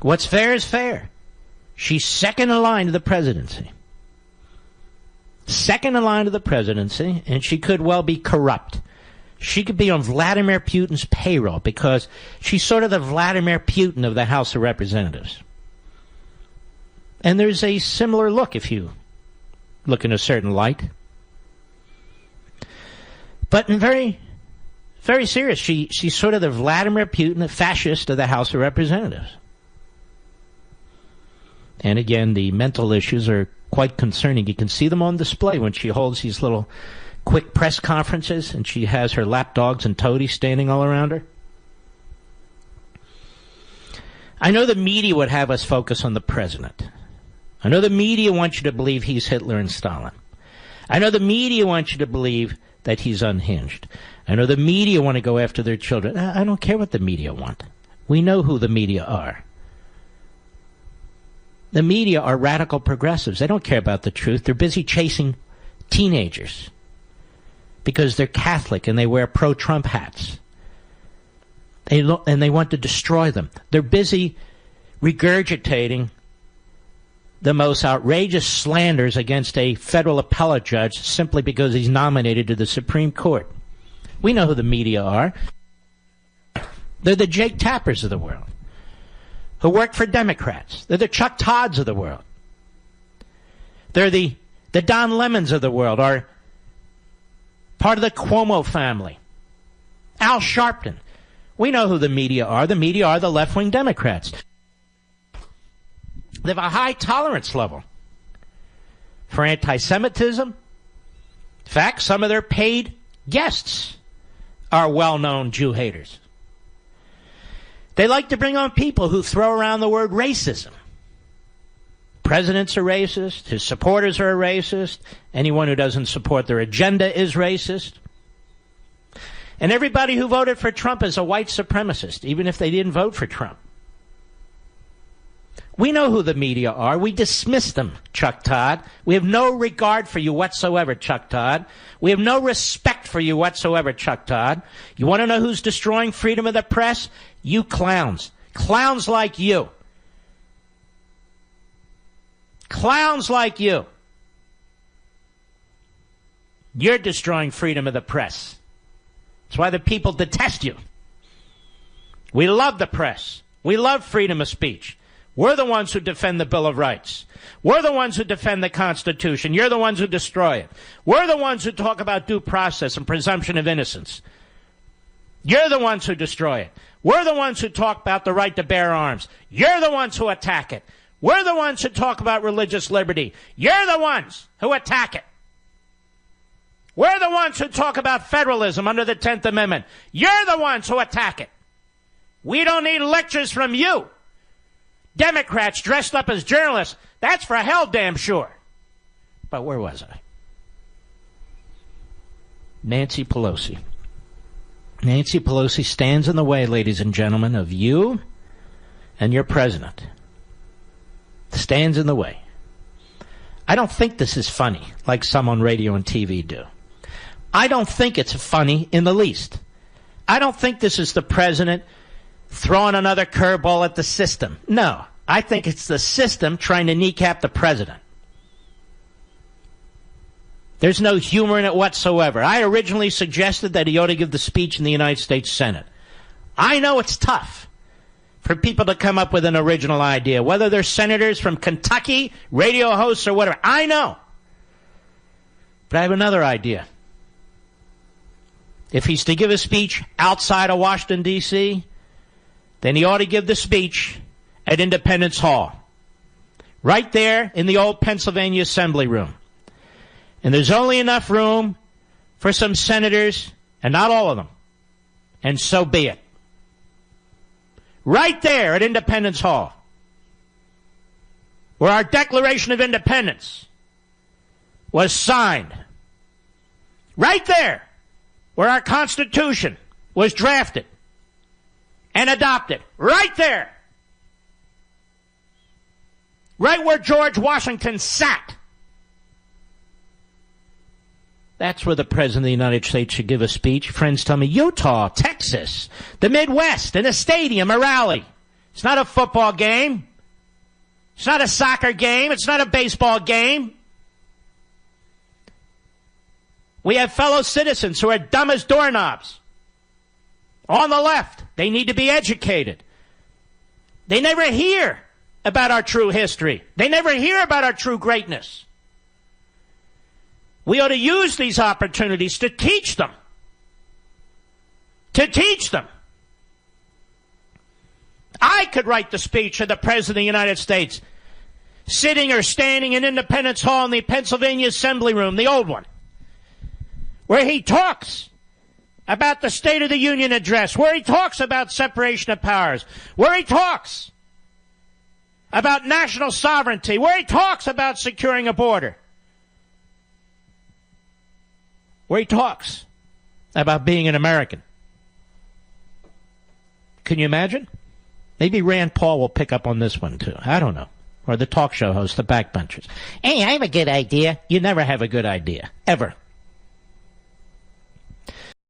What's fair is fair. She's second in line to the presidency. Second in line to the presidency, and she could well be corrupt. She could be on Vladimir Putin's payroll because she's sort of the Vladimir Putin of the House of Representatives. And there's a similar look if you look in a certain light. But in very, very serious, she's sort of the Vladimir Putin, the fascist of the House of Representatives. And again, the mental issues are quite concerning. You can see them on display when she holds these little quick press conferences and she has her lapdogs and toadies standing all around her. I know the media would have us focus on the president. I know the media wants you to believe he's Hitler and Stalin. I know the media wants you to believe that he's unhinged. I know the media want to go after their children. I don't care what the media want. We know who the media are. The media are radical progressives. They don't care about the truth. They're busy chasing teenagers because they're Catholic and they wear pro-Trump hats. And they want to destroy them. They're busy regurgitating the most outrageous slanders against a federal appellate judge simply because he's nominated to the Supreme Court. We know who the media are. They're the Jake Tappers of the world who work for Democrats. They're the Chuck Todds of the world. They're the Don Lemons of the world, are part of the Cuomo family. Al Sharpton. We know who the media are. The media are the left-wing Democrats. They have a high tolerance level for anti-Semitism. In fact, some of their paid guests are well-known Jew haters. They like to bring on people who throw around the word racism. Presidents are racist. His supporters are racist. Anyone who doesn't support their agenda is racist. And everybody who voted for Trump is a white supremacist, even if they didn't vote for Trump. We know who the media are. We dismiss them, Chuck Todd. We have no regard for you whatsoever, Chuck Todd. We have no respect for you whatsoever, Chuck Todd. You want to know who's destroying freedom of the press? You clowns. Clowns like you. Clowns like you. You're destroying freedom of the press. That's why the people detest you. We love the press. We love freedom of speech. We're the ones who defend the Bill of Rights. We're the ones who defend the Constitution. You're the ones who destroy it. We're the ones who talk about due process and presumption of innocence. You're the ones who destroy it. We're the ones who talk about the right to bear arms. You're the ones who attack it. We're the ones who talk about religious liberty. You're the ones who attack it. We're the ones who talk about federalism under the 10th Amendment. You're the ones who attack it. We don't need lectures from you. Democrats dressed up as journalists. That's for hell damn sure. But where was I? Nancy Pelosi. Nancy Pelosi stands in the way, ladies and gentlemen, of you and your president. Stands in the way. I don't think this is funny, like some on radio and TV do. I don't think it's funny in the least. I don't think this is the president throwing another curveball at the system. No, I think it's the system trying to kneecap the president. There's no humor in it whatsoever. I originally suggested that he ought to give the speech in the United States Senate. I know it's tough for people to come up with an original idea, whether they're senators from Kentucky, radio hosts, or whatever. I know. But I have another idea. If he's to give a speech outside of Washington, D.C., then he ought to give the speech at Independence Hall, right there in the old Pennsylvania Assembly Room. And there's only enough room for some senators, and not all of them. And so be it. Right there at Independence Hall, where our Declaration of Independence was signed. Right there, where our Constitution was drafted and adopted. Right there. Right where George Washington sat. That's where the President of the United States should give a speech. Friends tell me, Utah, Texas, the Midwest, in a stadium, a rally. It's not a football game. It's not a soccer game. It's not a baseball game. We have fellow citizens who are dumb as doorknobs. On the left, they need to be educated. They never hear about our true history. They never hear about our true greatness. We ought to use these opportunities to teach them. To teach them. I could write the speech of the President of the United States, sitting or standing in Independence Hall in the Pennsylvania Assembly Room, the old one, where he talks about the State of the Union address, where he talks about separation of powers, where he talks about national sovereignty, where he talks about securing a border, where he talks about being an American. Can you imagine? Maybe Rand Paul will pick up on this one, too. I don't know. Or the talk show host, the backbenchers. Hey, I have a good idea. You never have a good idea. Ever.